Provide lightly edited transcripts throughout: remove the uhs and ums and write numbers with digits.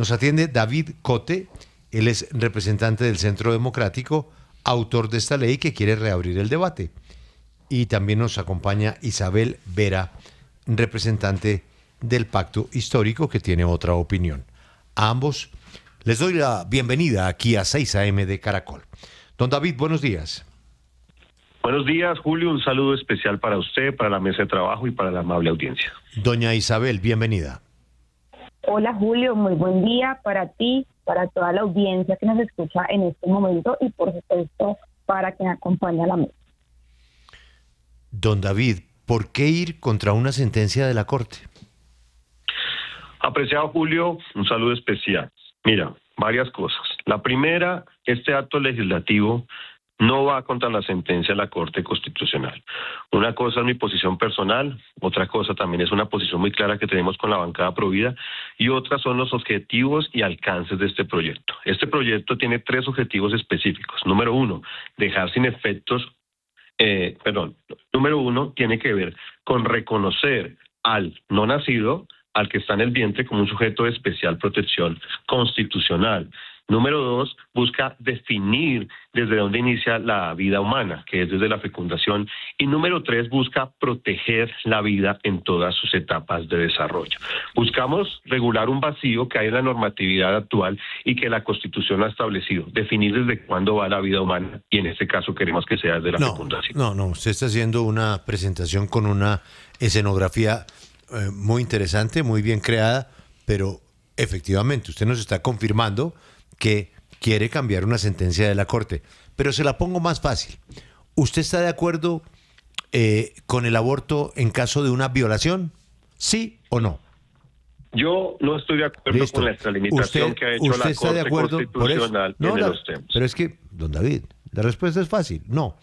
Nos atiende David Cote, él es representante del Centro Democrático, autor de esta ley que quiere reabrir el debate. Y también nos acompaña Isabel Vera, representante del Pacto Histórico, que tiene otra opinión. A ambos les doy la bienvenida aquí a 6 AM de Caracol. Don David, buenos días. Buenos días, Julio. Un saludo especial para usted, para la mesa de trabajo y para la amable audiencia. Doña Isabel, bienvenida. Hola, Julio. Muy buen día para ti, para toda la audiencia que nos escucha en este momento y, por supuesto, para quien acompaña a la mesa. Don David, ¿por qué ir contra una sentencia de la Corte? Apreciado Julio, un saludo especial. Mira, varias cosas. La primera, este acto legislativo no va contra la sentencia de la Corte Constitucional. Una cosa es mi posición personal, otra cosa también es una posición muy clara que tenemos con la bancada Provida, y otras son los objetivos y alcances de este proyecto. Este proyecto tiene 3 objetivos específicos. Número 1, dejar sin efectos. Número 1 tiene que ver con reconocer al no nacido, al que está en el vientre, como un sujeto de especial protección constitucional. Número 2, busca definir desde dónde inicia la vida humana, que es desde la fecundación. Y número 3, busca proteger la vida en todas sus etapas de desarrollo. Buscamos regular un vacío que hay en la normatividad actual y que la Constitución ha establecido, definir desde cuándo va la vida humana, y en este caso queremos que sea desde la fecundación. No, usted está haciendo una presentación con una escenografía muy interesante, muy bien creada, pero efectivamente usted nos está confirmando que quiere cambiar una sentencia de la Corte. Pero se la pongo más fácil. ¿Usted está de acuerdo con el aborto en caso de una violación? ¿Sí o no? Yo no estoy de acuerdo con la extralimitación que ha hecho la Corte Constitucional en los temas. Pero es que, don David, la respuesta es fácil. No.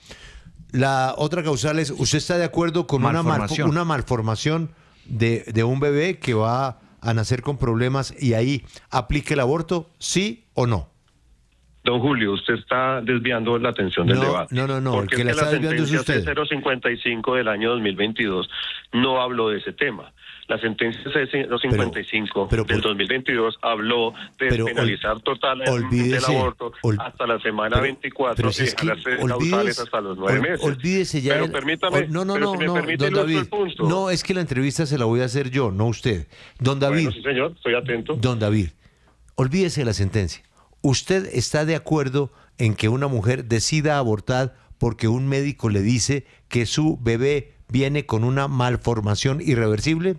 La otra causal es, ¿usted está de acuerdo con una malformación de un bebé que va a nacer con problemas y ahí aplique el aborto? ¿Sí o no? Don Julio, usted está desviando la atención del debate. No. Porque el que la está desviando es usted. La sentencia C-055 del año 2022 no habló de ese tema. La sentencia C-055 del 2022 habló de penalizar totalmente el aborto hasta la semana 24 y dejar las causales hasta los 9 meses. Olvídese ya. Pero permítame, don David, el punto. No, es que la entrevista se la voy a hacer yo, no usted. Don David. Bueno, sí, señor, estoy atento. Don David, olvídese de la sentencia. ¿Usted está de acuerdo en que una mujer decida abortar porque un médico le dice que su bebé viene con una malformación irreversible?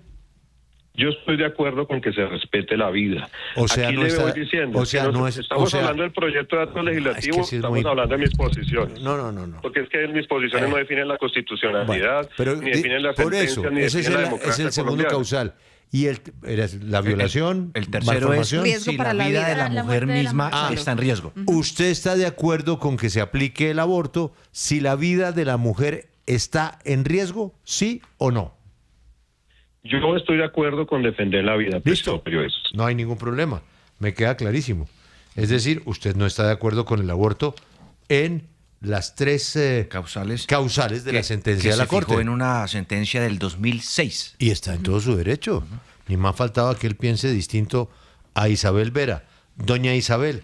Yo estoy de acuerdo con que se respete la vida. O sea, aquí no le está, voy diciendo, o sea, que no es, estamos o sea, hablando del proyecto de acto legislativo, es que sí es estamos hablando de mis posiciones. No. Porque es que mis posiciones no definen la constitucionalidad, ni definen la por sentencia, eso, ni ese definen la democracia es el segundo colombiana. causal. Y la violación, el tercero es riesgo para la vida de la la mujer muerte de la misma mujer. está en riesgo. ¿Usted está de acuerdo con que se aplique el aborto si la vida de la mujer está en riesgo? ¿Sí o no? Yo estoy de acuerdo con defender la vida. Listo, no hay ningún problema, me queda clarísimo. Es decir, usted no está de acuerdo con el aborto en las 3 causales de la sentencia de la Corte. Que se fijó en una sentencia del 2006. Y está en todo su derecho. Ni más faltaba que él piense distinto a Isabel Vera. Doña Isabel,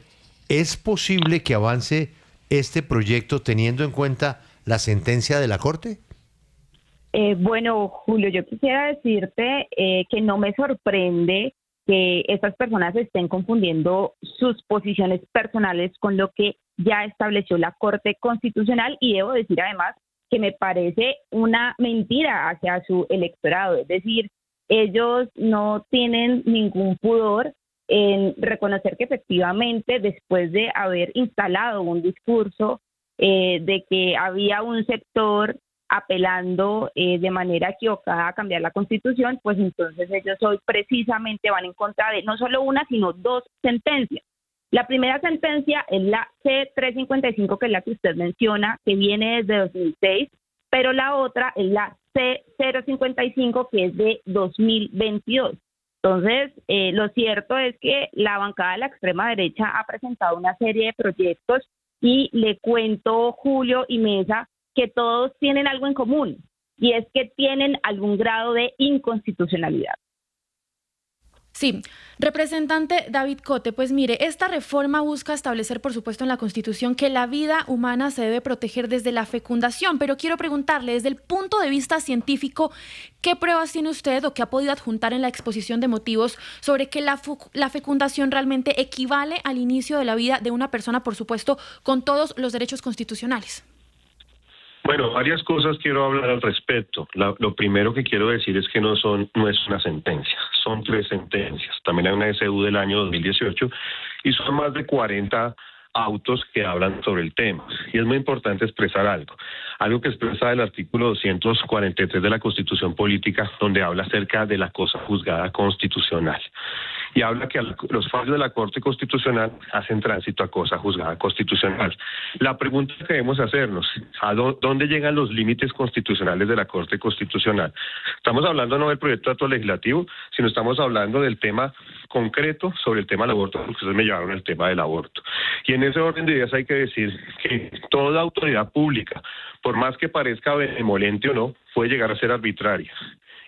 ¿es posible que avance este proyecto teniendo en cuenta la sentencia de la Corte? Bueno, Julio, yo quisiera decirte que no me sorprende que estas personas estén confundiendo sus posiciones personales con lo que ya estableció la Corte Constitucional, y debo decir además que me parece una mentira hacia su electorado. Es decir, ellos no tienen ningún pudor en reconocer que efectivamente, después de haber instalado un discurso de que había un sector apelando de manera equivocada a cambiar la Constitución, pues entonces ellos hoy precisamente van en contra de no solo una, sino 2 sentencias. La primera sentencia es la C-355, que es la que usted menciona, que viene desde 2006, pero la otra es la C-055, que es de 2022. Entonces, lo cierto es que la bancada de la extrema derecha ha presentado una serie de proyectos y le cuento, Julio y Mesa, que todos tienen algo en común, y es que tienen algún grado de inconstitucionalidad. Sí, representante David Cote, pues mire, esta reforma busca establecer, por supuesto, en la Constitución que la vida humana se debe proteger desde la fecundación, pero quiero preguntarle, desde el punto de vista científico, ¿qué pruebas tiene usted o qué ha podido adjuntar en la exposición de motivos sobre que la fecundación realmente equivale al inicio de la vida de una persona, por supuesto, con todos los derechos constitucionales? Bueno, varias cosas quiero hablar al respecto. Lo primero que quiero decir es que no es una sentencia, son 3 sentencias. También hay una SU del año 2018 y son más de 40 autos que hablan sobre el tema. Y es muy importante expresar algo que expresa el artículo 243 de la Constitución Política, donde habla acerca de la cosa juzgada constitucional. Y habla que los fallos de la Corte Constitucional hacen tránsito a cosa juzgada constitucional. La pregunta que debemos hacernos, ¿dónde llegan los límites constitucionales de la Corte Constitucional? Estamos hablando no del proyecto de acto legislativo, sino estamos hablando del tema concreto sobre el tema del aborto, porque ustedes me llevaron el tema del aborto. Y en ese orden de ideas hay que decir que toda autoridad pública, por más que parezca benevolente o no, puede llegar a ser arbitraria.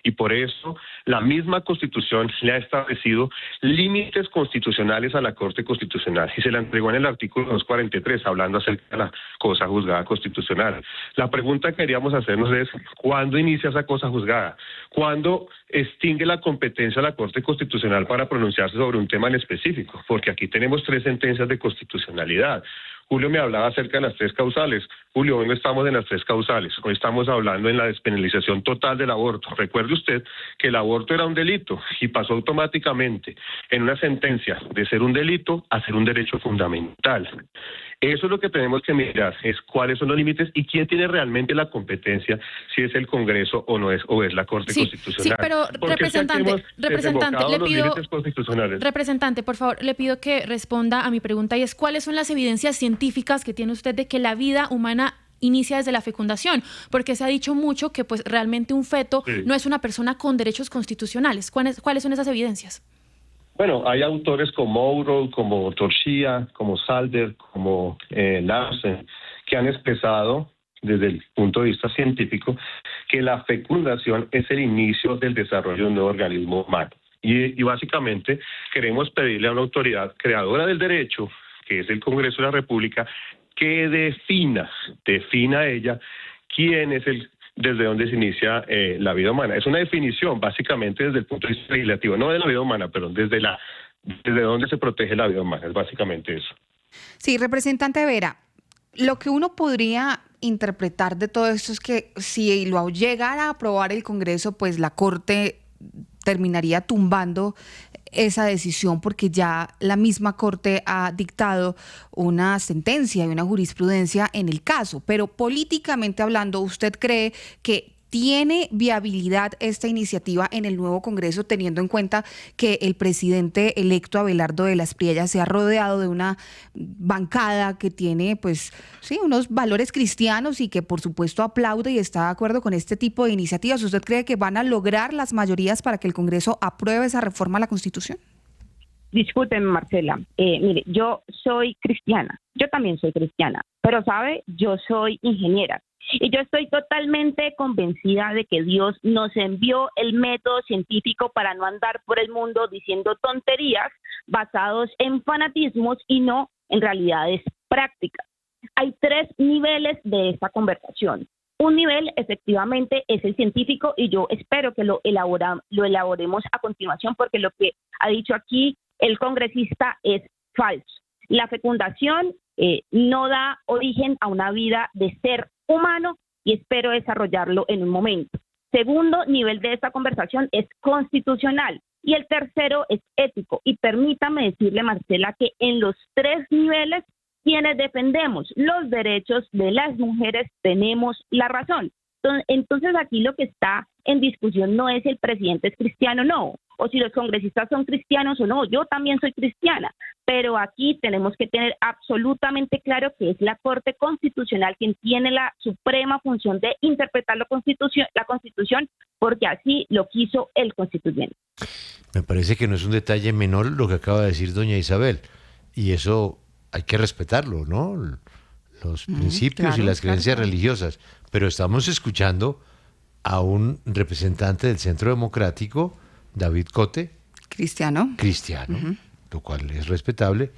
Y por eso la misma Constitución le ha establecido límites constitucionales a la Corte Constitucional y se la entregó en el artículo 243, hablando acerca de la cosa juzgada constitucional. La pregunta que queríamos hacernos es, ¿cuándo inicia esa cosa juzgada? ¿Cuándo extingue la competencia de la Corte Constitucional para pronunciarse sobre un tema en específico? Porque aquí tenemos 3 sentencias de constitucionalidad. Julio me hablaba acerca de las 3 causales. Julio, hoy no estamos en las 3 causales. Hoy estamos hablando en la despenalización total del aborto. Recuerde usted que el aborto era un delito y pasó automáticamente en una sentencia de ser un delito a ser un derecho fundamental. Eso es lo que tenemos que mirar, es cuáles son los límites y quién tiene realmente la competencia, si es el Congreso o no es, o es la Corte Constitucional. Sí, pero representante, representante, por favor, le pido que responda a mi pregunta y es ¿cuáles son las evidencias científicas que tiene usted de que la vida humana inicia desde la fecundación? Porque se ha dicho mucho que pues realmente un feto no es una persona con derechos constitucionales. ¿Cuáles son esas evidencias? Bueno, hay autores como Mouro, como Torchia, como Salder, como Larsen, que han expresado desde el punto de vista científico que la fecundación es el inicio del desarrollo de un nuevo organismo humano. Y básicamente queremos pedirle a una autoridad creadora del derecho, que es el Congreso de la República, que defina ella quién es desde dónde se inicia la vida humana. Es una definición, básicamente, desde el punto de vista legislativo, no de la vida humana, pero desde dónde se protege la vida humana, es básicamente eso. Sí, representante Vera, lo que uno podría interpretar de todo esto es que si lo llegara a aprobar el Congreso, pues la Corte terminaría tumbando esa decisión porque ya la misma Corte ha dictado una sentencia y una jurisprudencia en el caso. Pero políticamente hablando, ¿usted cree que tiene viabilidad esta iniciativa en el nuevo Congreso, teniendo en cuenta que el presidente electo Abelardo de la Espriella se ha rodeado de una bancada que tiene pues sí unos valores cristianos y que por supuesto aplaude y está de acuerdo con este tipo de iniciativas? ¿Usted cree que van a lograr las mayorías para que el Congreso apruebe esa reforma a la Constitución? Discúlpeme, Marcela. Mire, yo soy cristiana. Yo también soy cristiana. Pero, ¿sabe? Yo soy ingeniera. Y yo estoy totalmente convencida de que Dios nos envió el método científico para no andar por el mundo diciendo tonterías basados en fanatismos y no en realidades prácticas. Hay 3 niveles de esta conversación. Un nivel, efectivamente, es el científico y yo espero que lo elaboremos a continuación porque lo que ha dicho aquí el congresista es falso. La fecundación no da origen a una vida de ser humano y espero desarrollarlo en un momento. Segundo nivel de esta conversación es constitucional y el tercero es ético. Y permítame decirle, Marcela, que en los 3 niveles, quienes defendemos los derechos de las mujeres tenemos la razón. Entonces aquí lo que está en discusión no es si el presidente es cristiano o no, o si los congresistas son cristianos o no. Yo también soy cristiana, pero aquí tenemos que tener absolutamente claro que es la Corte Constitucional quien tiene la suprema función de interpretar la Constitución, porque así lo quiso el constituyente. Me parece que no es un detalle menor lo que acaba de decir doña Isabel, y eso hay que respetarlo, ¿no? Los principios y las creencias religiosas, pero estamos escuchando a un representante del Centro Democrático, David Cote, Cristiano. Lo cual es respetable,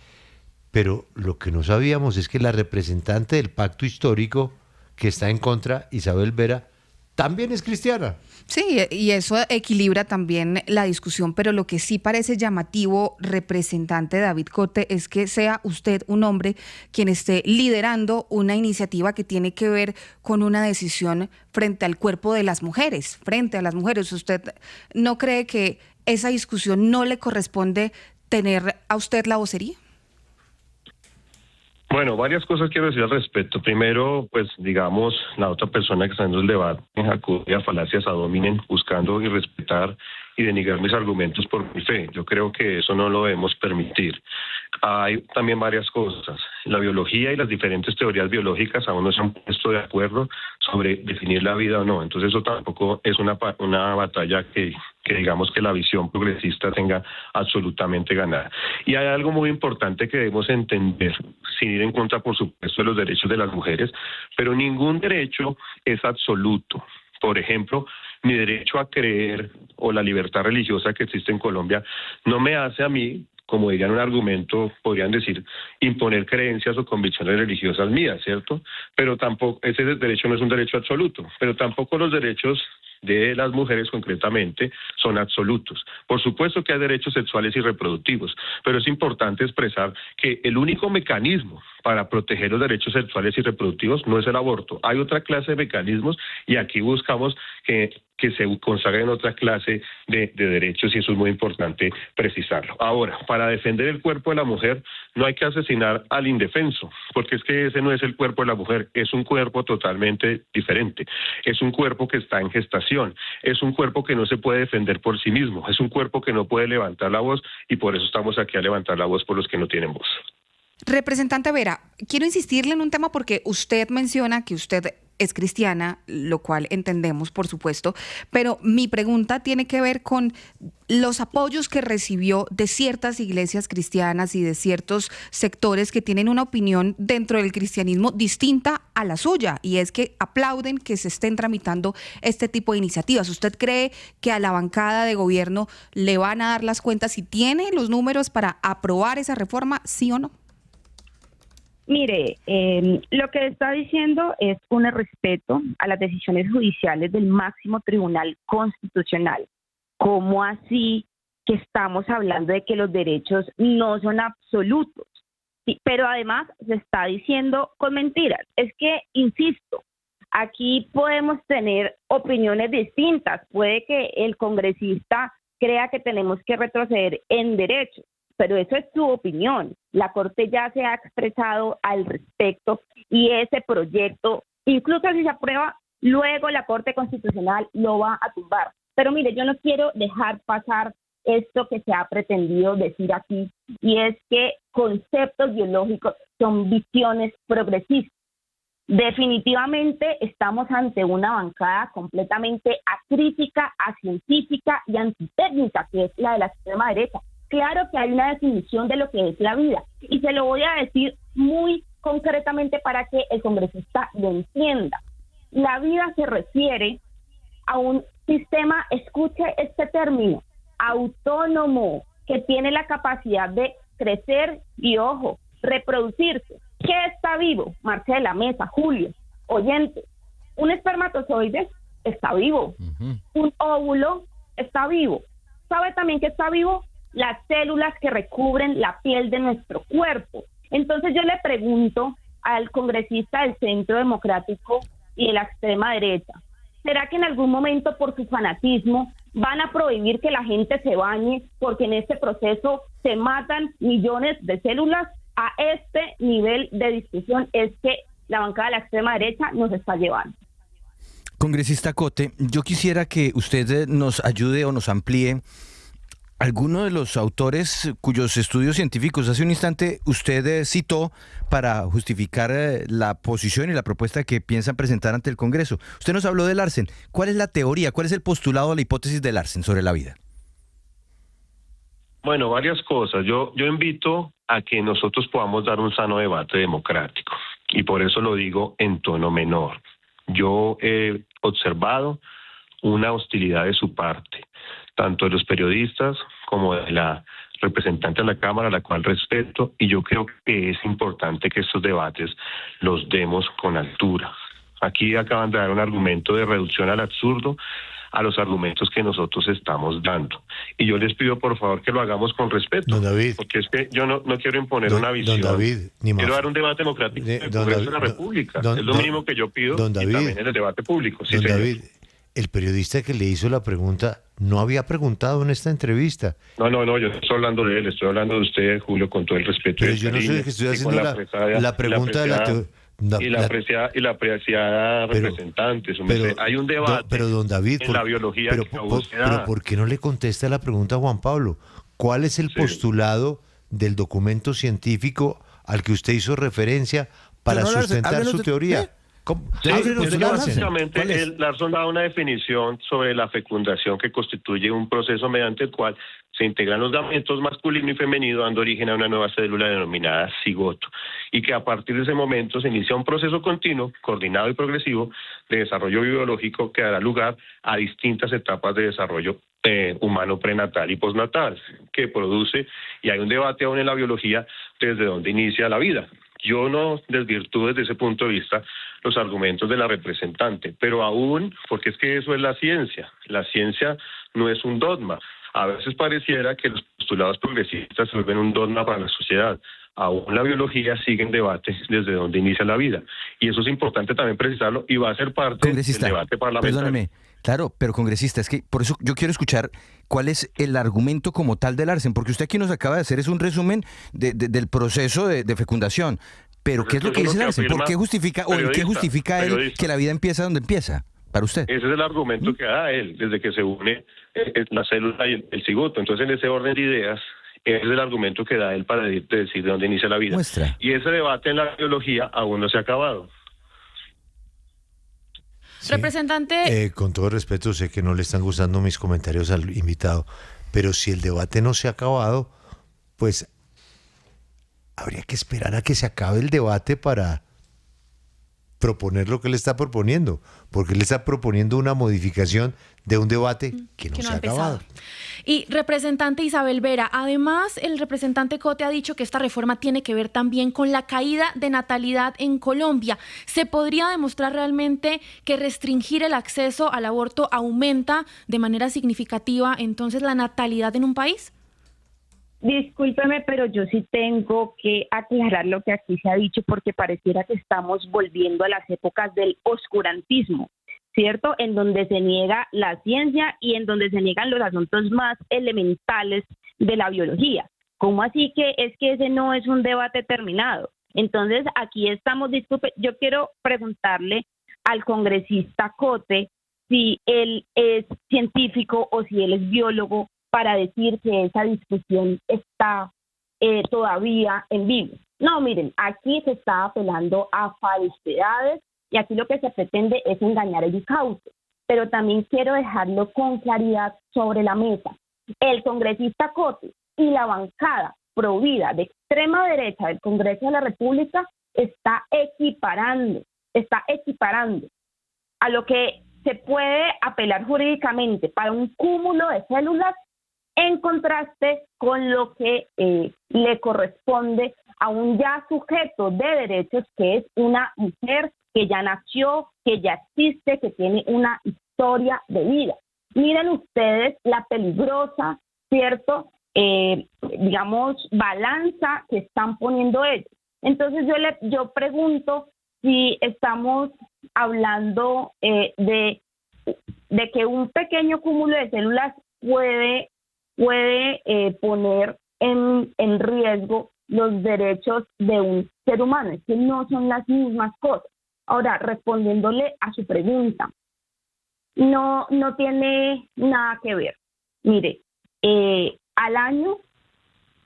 pero lo que no sabíamos es que la representante del pacto histórico que está en contra, Isabel Vera, también es cristiana. Sí, y eso equilibra también la discusión, pero lo que sí parece llamativo, representante David Cote, es que sea usted un hombre quien esté liderando una iniciativa que tiene que ver con una decisión frente al cuerpo de las mujeres, frente a las mujeres. ¿Usted no cree que esa discusión no le corresponde tener a usted la vocería? Bueno, varias cosas quiero decir al respecto. Primero, pues digamos, la otra persona que está en el debate acude a falacias ad hominem, buscando irrespetar y denigrar mis argumentos por mi fe. Yo creo que eso no lo debemos permitir. Hay también varias cosas. La biología y las diferentes teorías biológicas aún no se han puesto de acuerdo sobre definir la vida o no. Entonces eso tampoco es una batalla que digamos que la visión progresista tenga absolutamente ganada. Y hay algo muy importante que debemos entender, sin ir en contra, por supuesto, de los derechos de las mujeres, pero ningún derecho es absoluto. Por ejemplo, mi derecho a creer o la libertad religiosa que existe en Colombia no me hace a mí, como dirían un argumento, podrían decir, imponer creencias o convicciones religiosas mías, ¿cierto? Pero tampoco, ese derecho no es un derecho absoluto, pero tampoco los derechos de las mujeres concretamente son absolutos. Por supuesto que hay derechos sexuales y reproductivos, pero es importante expresar que el único mecanismo para proteger los derechos sexuales y reproductivos no es el aborto. Hay otra clase de mecanismos y aquí buscamos que se consagren otra clase de derechos y eso es muy importante precisarlo. Ahora, para defender el cuerpo de la mujer no hay que asesinar al indefenso, porque es que ese no es el cuerpo de la mujer, es un cuerpo totalmente diferente, es un cuerpo que está en gestación, es un cuerpo que no se puede defender por sí mismo, es un cuerpo que no puede levantar la voz y por eso estamos aquí a levantar la voz por los que no tienen voz. Representante Vera, quiero insistirle en un tema porque usted menciona que usted es cristiana, lo cual entendemos, por supuesto, pero mi pregunta tiene que ver con los apoyos que recibió de ciertas iglesias cristianas y de ciertos sectores que tienen una opinión dentro del cristianismo distinta a la suya, y es que aplauden que se estén tramitando este tipo de iniciativas. ¿Usted cree que a la bancada de gobierno le van a dar las cuentas y tiene los números para aprobar esa reforma, sí o no? Mire, lo que está diciendo es un respeto a las decisiones judiciales del máximo tribunal constitucional. ¿Cómo así que estamos hablando de que los derechos no son absolutos? Sí, pero además se está diciendo con mentiras. Es que, insisto, aquí podemos tener opiniones distintas. Puede que el congresista crea que tenemos que retroceder en derechos, pero eso es su opinión. La Corte ya se ha expresado al respecto y ese proyecto, incluso si se aprueba, luego la Corte Constitucional lo va a tumbar. Pero mire, yo no quiero dejar pasar esto que se ha pretendido decir aquí, y es que conceptos biológicos son visiones progresistas. Definitivamente estamos ante una bancada completamente acrítica, acientífica y antitécnica, que es la de la extrema derecha. Claro que hay una definición de lo que es la vida y se lo voy a decir muy concretamente para que el congresista lo entienda. La vida se refiere a un sistema, escuche este término, autónomo, que tiene la capacidad de crecer y, ojo, reproducirse. ¿Qué está vivo? Marcela, Mesa, Julio, oyente. Un espermatozoide está vivo. Un óvulo está vivo. ¿Sabe también que está vivo? Las células que recubren la piel de nuestro cuerpo. Entonces yo le pregunto al congresista del Centro Democrático y de la extrema derecha, ¿será que en algún momento por su fanatismo van a prohibir que la gente se bañe porque en este proceso se matan millones de células? A este nivel de discusión es que la bancada de la extrema derecha nos está llevando. Congresista Cote, yo quisiera que usted nos ayude o nos amplíe alguno de los autores cuyos estudios científicos hace un instante usted citó para justificar la posición y la propuesta que piensan presentar ante el Congreso. Usted nos habló de Larsen. ¿Cuál es la teoría, cuál es el postulado de la hipótesis de Larsen sobre la vida? Bueno, varias cosas. Yo invito a que nosotros podamos dar un sano debate democrático y por eso lo digo en tono menor. Yo he observado una hostilidad de su parte, tanto de los periodistas como de la representante de la Cámara, a la cual respeto, y yo creo que es importante que estos debates los demos con altura. Aquí acaban de dar un argumento de reducción al absurdo a los argumentos que nosotros estamos dando. Y yo les pido, por favor, que lo hagamos con respeto. Don David. Porque es que yo no quiero imponer una visión. Don David, quiero dar un debate democrático en el Congreso de la República. Es lo mínimo que yo pido. Don David, y también en el debate público. Sí, don señor. David, el periodista que le hizo la pregunta no había preguntado en esta entrevista. No, yo no estoy hablando de él, estoy hablando de usted, Julio, con todo el respeto. Pero y el yo no soy el que estoy cariño, haciendo la pregunta de la y la apreciada representante. Hay un debate pero don David, en la biología pero ¿por qué no le contesta la pregunta a Juan Pablo? ¿Cuál es el postulado del documento científico al que usted hizo referencia para sustentar su teoría? Sí, básicamente Larson da una definición sobre la fecundación que constituye un proceso mediante el cual se integran los gametos masculino y femenino, dando origen a una nueva célula denominada cigoto, y que a partir de ese momento se inicia un proceso continuo, coordinado y progresivo de desarrollo biológico que dará lugar a distintas etapas de desarrollo humano prenatal y postnatal, que produce, y hay un debate aún en la biología, desde dónde inicia la vida. Yo no desvirtúo desde ese punto de vista los argumentos de la representante, pero aún, porque es que eso es la ciencia no es un dogma. A veces pareciera que los postulados progresistas se vuelven un dogma para la sociedad. Aún la biología sigue en debate desde dónde inicia la vida. Y eso es importante también precisarlo y va a ser parte del debate parlamentario. Perdóneme, claro, pero congresista, es que por eso yo quiero escuchar cuál es el argumento como tal del Larsen, porque usted aquí nos acaba de hacer es un resumen del proceso de fecundación. Pero ¿qué es lo que dice Larsen? ¿Por qué justifica o en qué justifica él que la vida empieza donde empieza? Para usted. Ese es el argumento que da él desde que se une la célula y el cigoto. Entonces, en ese orden de ideas, ese es el argumento que da él para decir de dónde inicia la vida. Muestra. Y ese debate en la biología aún no se ha acabado. Sí. Representante. Con todo respeto, sé que no le están gustando mis comentarios al invitado, pero si el debate no se ha acabado, pues habría que esperar a que se acabe el debate para proponer lo que él está proponiendo, porque él está proponiendo una modificación de un debate que no se ha acabado. Y representante Isabel Vera, además el representante Cote ha dicho que esta reforma tiene que ver también con la caída de natalidad en Colombia. ¿Se podría demostrar realmente que restringir el acceso al aborto aumenta de manera significativa entonces la natalidad en un país? Discúlpeme, pero yo sí tengo que aclarar lo que aquí se ha dicho porque pareciera que estamos volviendo a las épocas del oscurantismo, ¿cierto? En donde se niega la ciencia y en donde se niegan los asuntos más elementales de la biología. ¿Cómo así que es que ese no es un debate terminado? Entonces, aquí estamos, disculpe, yo quiero preguntarle al congresista Cote si él es científico o si él es biólogo, para decir que esa discusión está todavía en vivo. No, miren, aquí se está apelando a falsedades y aquí lo que se pretende es engañar el cauce. Pero también quiero dejarlo con claridad sobre la mesa. El congresista Cote y la bancada provida de extrema derecha del Congreso de la República está equiparando a lo que se puede apelar jurídicamente para un cúmulo de células en contraste con lo que le corresponde a un ya sujeto de derechos que es una mujer que ya nació, que ya existe, que tiene una historia de vida. Miren ustedes la peligrosa, ¿cierto? Balanza que están poniendo ellos. Entonces yo pregunto si estamos hablando de que un pequeño cúmulo de células puede poner en riesgo los derechos de un ser humano. Es que no son las mismas cosas. Ahora, respondiéndole a su pregunta, no tiene nada que ver. Mire, al año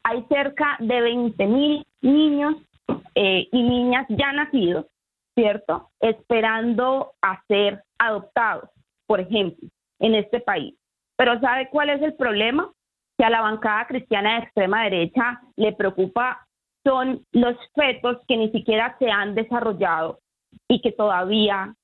hay cerca de 20,000 niños y niñas ya nacidos, ¿cierto?, esperando a ser adoptados, por ejemplo, en este país. Pero ¿sabe cuál es el problema? Que a la bancada cristiana de extrema derecha le preocupa son los fetos que ni siquiera se han desarrollado y que todavía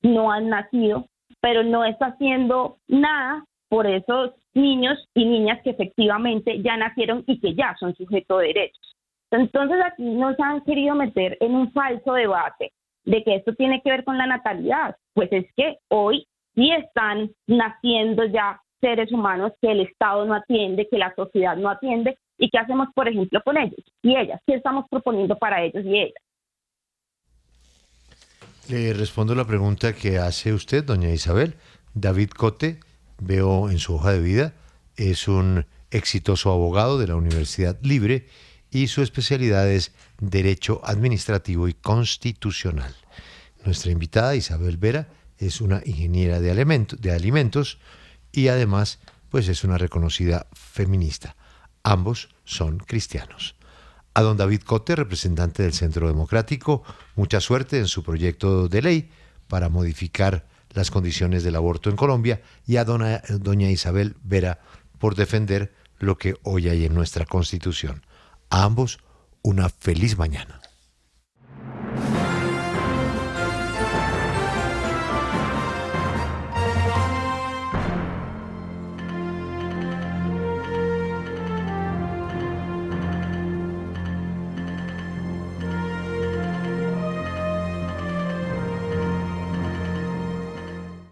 no han nacido, pero no está haciendo nada por esos niños y niñas que efectivamente ya nacieron y que ya son sujetos de derechos. Entonces aquí nos han querido meter en un falso debate de que esto tiene que ver con la natalidad. Pues es que hoy sí están naciendo ya seres humanos que el Estado no atiende, que la sociedad no atiende. ¿Y qué hacemos, por ejemplo, con ellos y ellas? ¿Qué estamos proponiendo para ellos y ellas? Le respondo la pregunta que hace usted, doña Isabel. David Cote, veo en su hoja de vida, es un exitoso abogado de la Universidad Libre y su especialidad es Derecho Administrativo y Constitucional. Nuestra invitada, Isabel Vera, es una ingeniera de alimentos y además pues es una reconocida feminista. Ambos son cristianos. A don David Cote, representante del Centro Democrático, mucha suerte en su proyecto de ley para modificar las condiciones del aborto en Colombia, y a doña Isabel Vera por defender lo que hoy hay en nuestra Constitución. A ambos, una feliz mañana.